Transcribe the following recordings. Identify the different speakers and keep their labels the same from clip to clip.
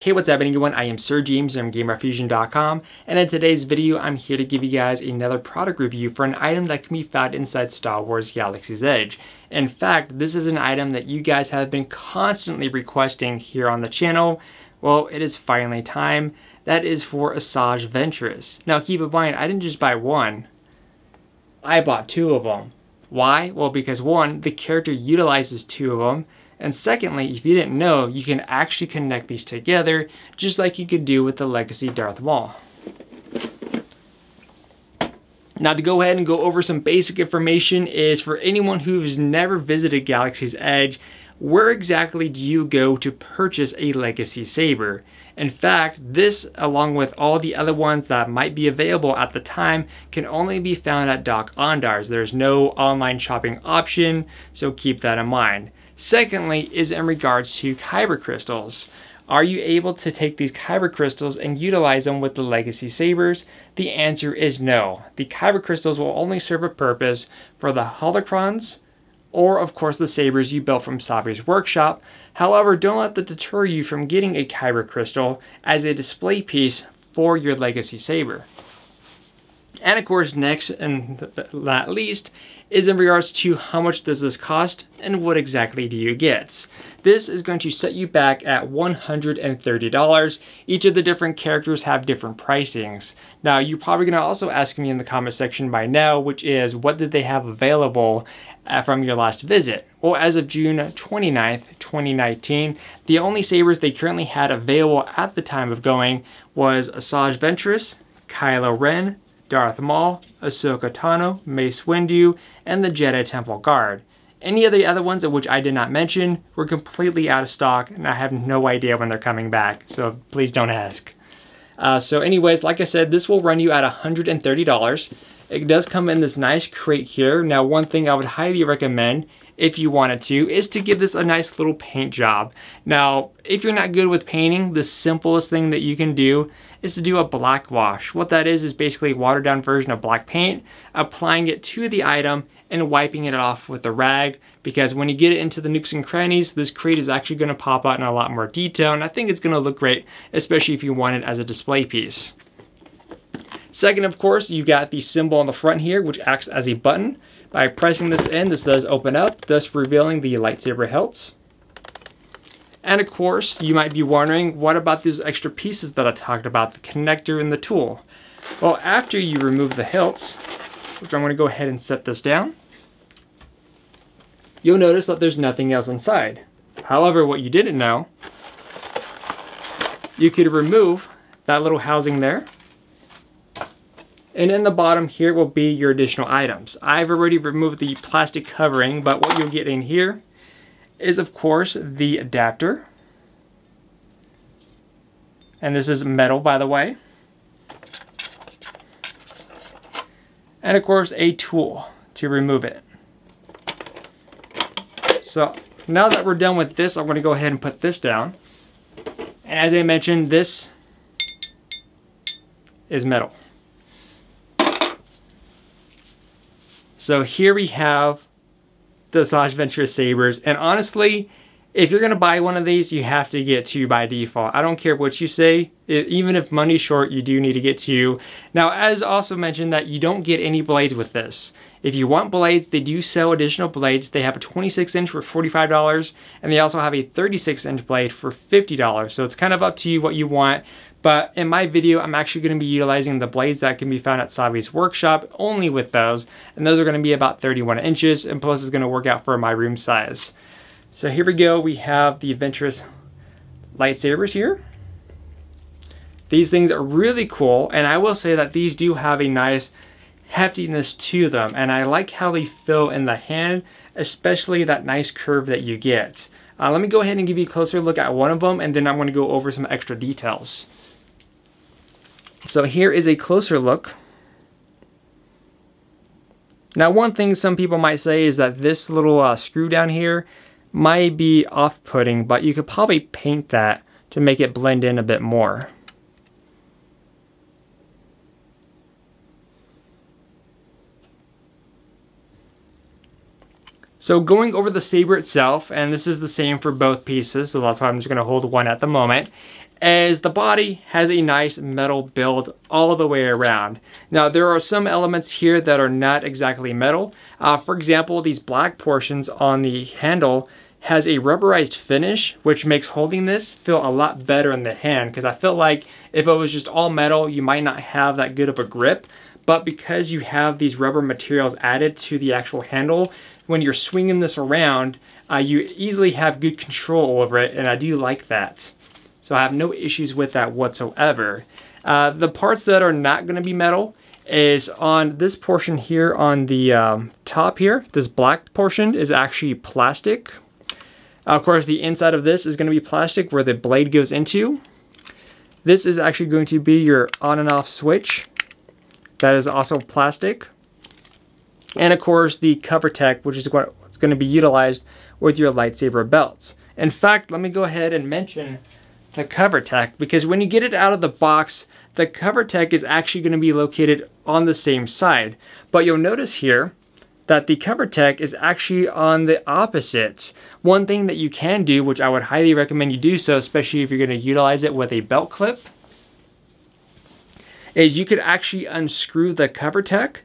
Speaker 1: Hey, what's happening everyone? I am SirJames from GamerFusion.com, and in today's video I'm here to give you guys another product review for an item that can be found inside Star Wars Galaxy's Edge. In fact, this is an item that you guys have been constantly requesting here on the channel. Well, it is finally time. That is for Asajj Ventress. Now keep in mind, I didn't just buy one, I bought two of them. Why? Well, because one, the character utilizes two of them. And secondly, if you didn't know, you can actually connect these together just like you could do with the Legacy Darth Maul. Now to go ahead and go over some basic information is for anyone who's never visited Galaxy's Edge, where exactly do you go to purchase a Legacy Saber? In fact, this, along with all the other ones that might be available at the time, can only be found at Doc Ondar's. There's no online shopping option, so keep that in mind. Secondly is in regards to kyber crystals. Are you able to take these kyber crystals and utilize them with the Legacy Sabers? The answer is no. The kyber crystals will only serve a purpose for the holocrons, or of course the sabers you built from Sabi's workshop. However, don't let that deter you from getting a kyber crystal as a display piece for your Legacy Saber. And of course, next and not least is in regards to how much does this cost and what exactly do you get. This is going to set you back at $130. Each of the different characters have different pricings. Now you're probably going to also ask me in the comment section by now, which is what did they have available from your last visit? Well, as of June 29th, 2019, the only sabers they currently had available at the time of going was Asajj Ventress, Kylo Ren, Darth Maul, Ahsoka Tano, Mace Windu, and the Jedi Temple Guard. Any of the other ones of which I did not mention were completely out of stock, and I have no idea when they're coming back, so please don't ask. So anyways, like I said, this will run you at $130. It does come in this nice crate here. Now, one thing I would highly recommend if you wanted to is to give this a nice little paint job. Now, if you're not good with painting, the simplest thing that you can do is to do a black wash. What that is basically a watered down version of black paint, applying it to the item and wiping it off with a rag, because when you get it into the nooks and crannies, this crate is actually going to pop out in a lot more detail, and I think it's going to look great, especially if you want it as a display piece. Second, of course, you got the symbol on the front here, which acts as a button. By pressing this in, this does open up, thus revealing the lightsaber hilts. And of course, you might be wondering, what about these extra pieces that I talked about, the connector and the tool? Well, after you remove the hilts, which I'm going to go ahead and set this down, you'll notice that there's nothing else inside. However, what you didn't know, you could remove that little housing there, and in the bottom here will be your additional items. I've already removed the plastic covering, but what you'll get in here is of course the adapter. And this is metal, by the way. And of course a tool to remove it. So now that we're done with this, I'm going to go ahead and put this down. And as I mentioned, this is metal. So here we have the Asajj Ventress sabers, and honestly, if you're going to buy one of these, you have to get two by default. I don't care what you say, even if money's short, you do need to get two. Now, as also mentioned, that you don't get any blades with this. If you want blades, they do sell additional blades. They have a 26-inch for $45, and they also have a 36-inch blade for $50. So it's kind of up to you what you want. But in my video, I'm actually going to be utilizing the blades that can be found at Sabi's workshop, only with those. And those are going to be about 31 inches, and plus it's going to work out for my room size. So here we go, we have the Ventress lightsabers here. These things are really cool, and I will say that these do have a nice heftiness to them, and I like how they feel in the hand, especially that nice curve that you get. Let me go ahead and give you a closer look at one of them, and then I'm going to go over some extra details. So here is a closer look. Now, one thing some people might say is that this little screw down here might be off-putting, but you could probably paint that to make it blend in a bit more. So going over the saber itself, and this is the same for both pieces, so that's why I'm just going to hold one at the moment. as the body has a nice metal build all the way around. Now there are some elements here that are not exactly metal. For example, these black portions on the handle has a rubberized finish, which makes holding this feel a lot better in the hand, because I feel like if it was just all metal, you might not have that good of a grip. But because you have these rubber materials added to the actual handle, when you're swinging this around, you easily have good control over it, and I do like that. So I have no issues with that whatsoever. The parts that are not going to be metal is on this portion here on the top here. This black portion is actually plastic. Of course, the inside of this is going to be plastic where the blade goes into. This is actually going to be your on and off switch. That is also plastic. And of course, the cover tech, which is what's going to be utilized with your lightsaber belts. In fact, let me go ahead and mention the cover tech, because when you get it out of the box, the cover tech is actually going to be located on the same side. But you'll notice here that the cover tech is actually on the opposite. One thing that you can do, which I would highly recommend you do so, especially if you're going to utilize it with a belt clip, is you could actually unscrew the cover tech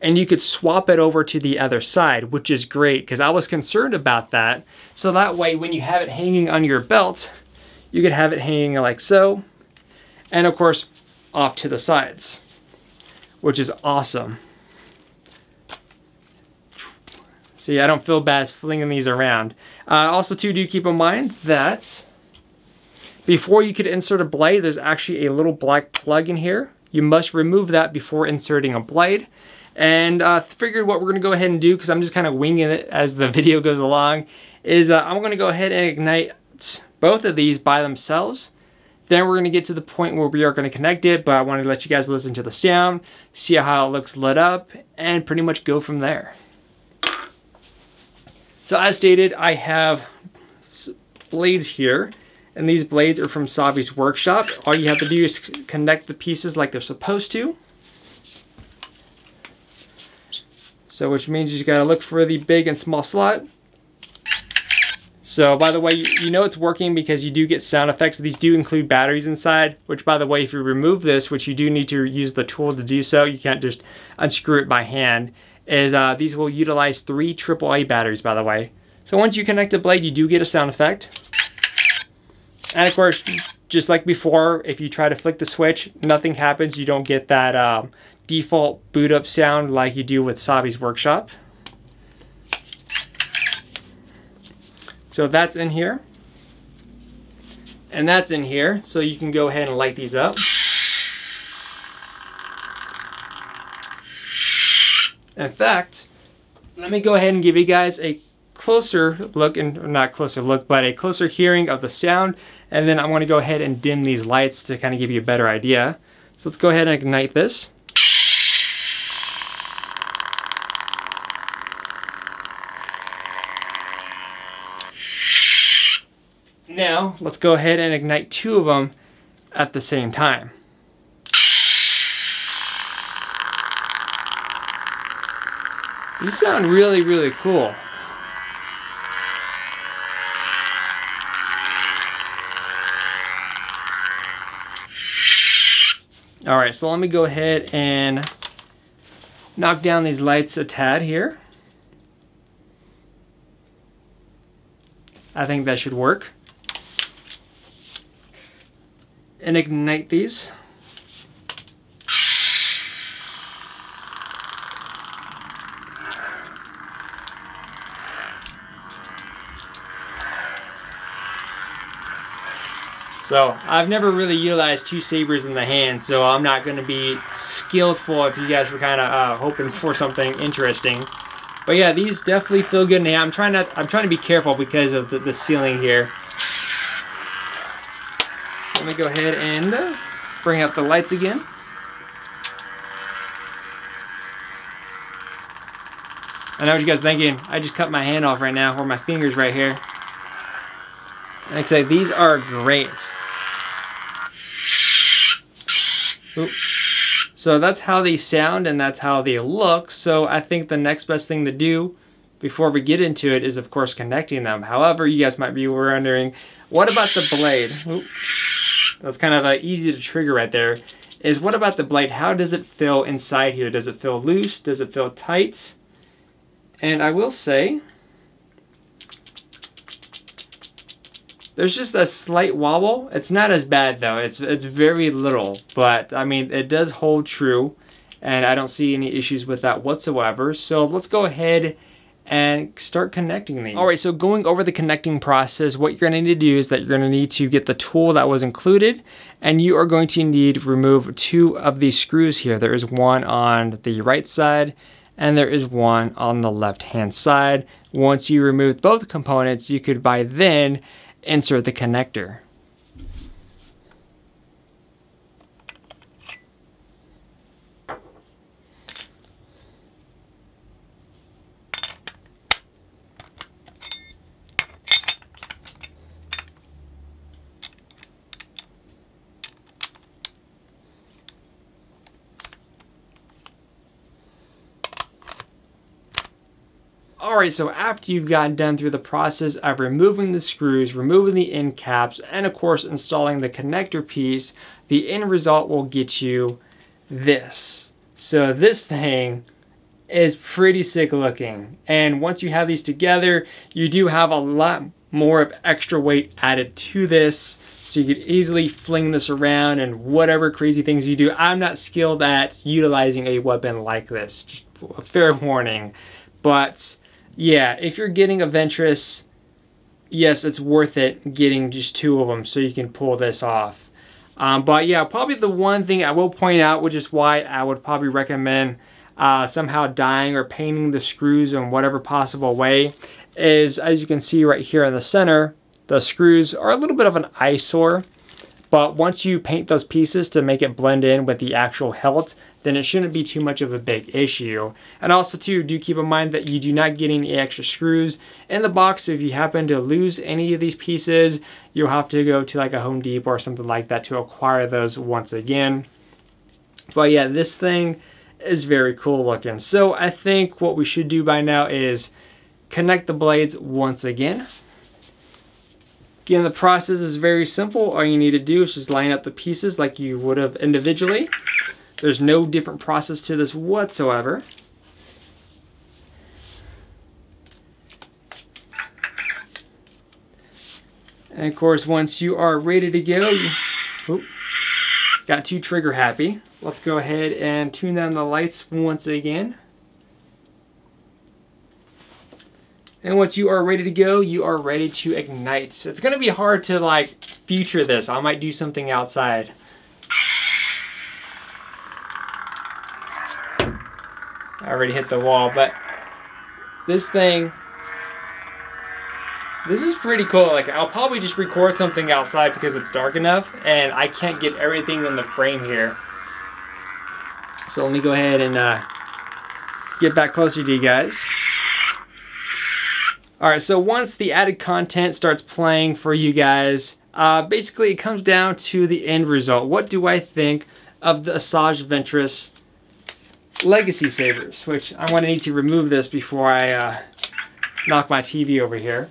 Speaker 1: and you could swap it over to the other side, which is great because I was concerned about that. So that way when you have it hanging on your belt, you could have it hanging like so, and of course off to the sides, which is awesome. See, I don't feel bad flinging these around. Also too, do keep in mind that before you could insert a blade, there's actually a little black plug in here. You must remove that before inserting a blade. And figured what we're going to go ahead and do, because I'm just kind of winging it as the video goes along, is I'm going to go ahead and ignite both of these by themselves. Then we're going to get to the point where we are going to connect it, but I wanted to let you guys listen to the sound, see how it looks lit up, and pretty much go from there. So as stated, I have blades here, and these blades are from Savi's workshop. All you have to do is connect the pieces like they're supposed to. So which means you gotta look for the big and small slot. So by the way, you know it's working because you do get sound effects. These do include batteries inside, which by the way, if you remove this, which you do need to use the tool to do so, you can't just unscrew it by hand, is these will utilize 3 AAA batteries, by the way. So once you connect the blade, you do get a sound effect. And of course, just like before, if you try to flick the switch, nothing happens. You don't get that default boot up sound like you do with Savi's workshop. So that's in here. And that's in here. So you can go ahead and light these up. In fact, let me go ahead and give you guys a closer look, and not closer look, but a closer hearing of the sound. And then I'm going to go ahead and dim these lights to kind of give you a better idea. So let's go ahead and ignite this. Now, let's go ahead and ignite 2 of them at the same time. These sound really, really cool. Alright, so let me go ahead and knock down these lights a tad here. I think that should work. And ignite these. So I've never really utilized 2 sabers in the hand, so I'm not going to be skillful if you guys were kind of hoping for something interesting. But yeah, these definitely feel good in the hand. I'm trying to be careful because of the ceiling here. So let me go ahead and bring up the lights again. I know what you guys are thinking. I just cut my hand off right now, or my fingers right here. Like I say, these are great. Oop. So that's how they sound and that's how they look. So I think the next best thing to do before we get into it is of course connecting them. However, you guys might be wondering, what about the blade? Oop. that's kind of easy to trigger right there, is what about the blade? How does it feel inside here? Does it feel loose? Does it feel tight? And I will say, there's just a slight wobble. It's not as bad though. It's very little, but I mean, it does hold true, and I don't see any issues with that whatsoever. So let's go ahead and start connecting these. All right, so going over the connecting process, what you're gonna need to do is that you're gonna need to get the tool that was included, and you are going to need to remove 2 of these screws here. There is one on the right side, and there is one on the left-hand side. Once you remove both components, you could by then insert the connector. Alright, so after you've gotten done through the process of removing the screws, removing the end caps, and of course installing the connector piece, the end result will get you this. So this thing is pretty sick looking. And once you have these together, you do have a lot more of extra weight added to this. So you could easily fling this around and whatever crazy things you do. I'm not skilled at utilizing a weapon like this, just a fair warning. But yeah, if you're getting a Ventress, yes, it's worth it getting just 2 of them so you can pull this off. But yeah, probably the one thing I will point out, which is why I would probably recommend somehow dyeing or painting the screws in whatever possible way, is as you can see right here in the center, the screws are a little bit of an eyesore. But once you paint those pieces to make it blend in with the actual hilt, then it shouldn't be too much of a big issue. And also too, do keep in mind that you do not get any extra screws in the box. So if you happen to lose any of these pieces, you'll have to go to like a Home Depot or something like that to acquire those once again. But yeah, this thing is very cool looking. So I think what we should do by now is connect the blades once again. Again, the process is very simple. All you need to do is just line up the pieces like you would have individually. There's no different process to this whatsoever. And of course, once you are ready to go, got too trigger happy. Let's go ahead and tune down the lights once again. And once you are ready to go, you are ready to ignite. It's gonna be hard to like feature this. I might do something outside. I already hit the wall, but this thing, this is pretty cool. Like, I'll probably just record something outside because it's dark enough and I can't get everything in the frame here. So let me go ahead and get back closer to you guys. Alright, so once the added content starts playing for you guys, basically it comes down to the end result. What do I think of the Asajj Ventress Legacy Sabers? Which I'm going to need to remove this before I knock my TV over here.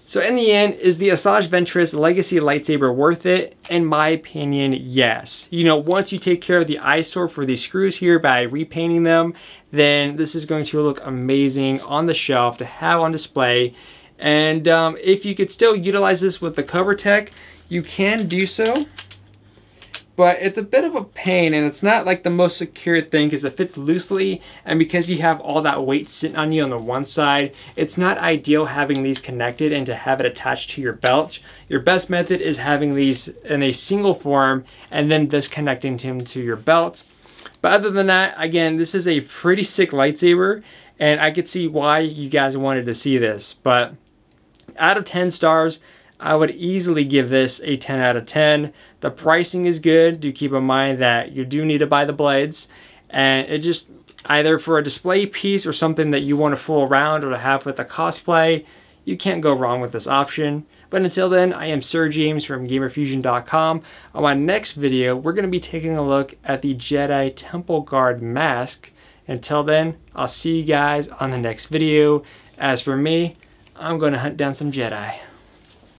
Speaker 1: So in the end, is the Asajj Ventress Legacy Lightsaber worth it? In my opinion, yes. You know, once you take care of the eyesore for these screws here by repainting them, then this is going to look amazing on the shelf to have on display. And if you could still utilize this with the cover tech, you can do so. But it's a bit of a pain, and it's not like the most secure thing because it fits loosely, and because you have all that weight sitting on you on the one side, it's not ideal having these connected and to have it attached to your belt. Your best method is having these in a single form and then this connecting them to your belt. But other than that, again, this is a pretty sick lightsaber, and I could see why you guys wanted to see this. But out of 10 stars, I would easily give this a 10 out of 10. The pricing is good. Do keep in mind that you do need to buy the blades, and it just either for a display piece or something that you want to fool around or to have with a cosplay, you can't go wrong with this option. But until then, I am SirJames from GamerFusion.com. On my next video, we're going to be taking a look at the Jedi Temple Guard mask. Until then, I'll see you guys on the next video. As for me, I'm going to hunt down some Jedi.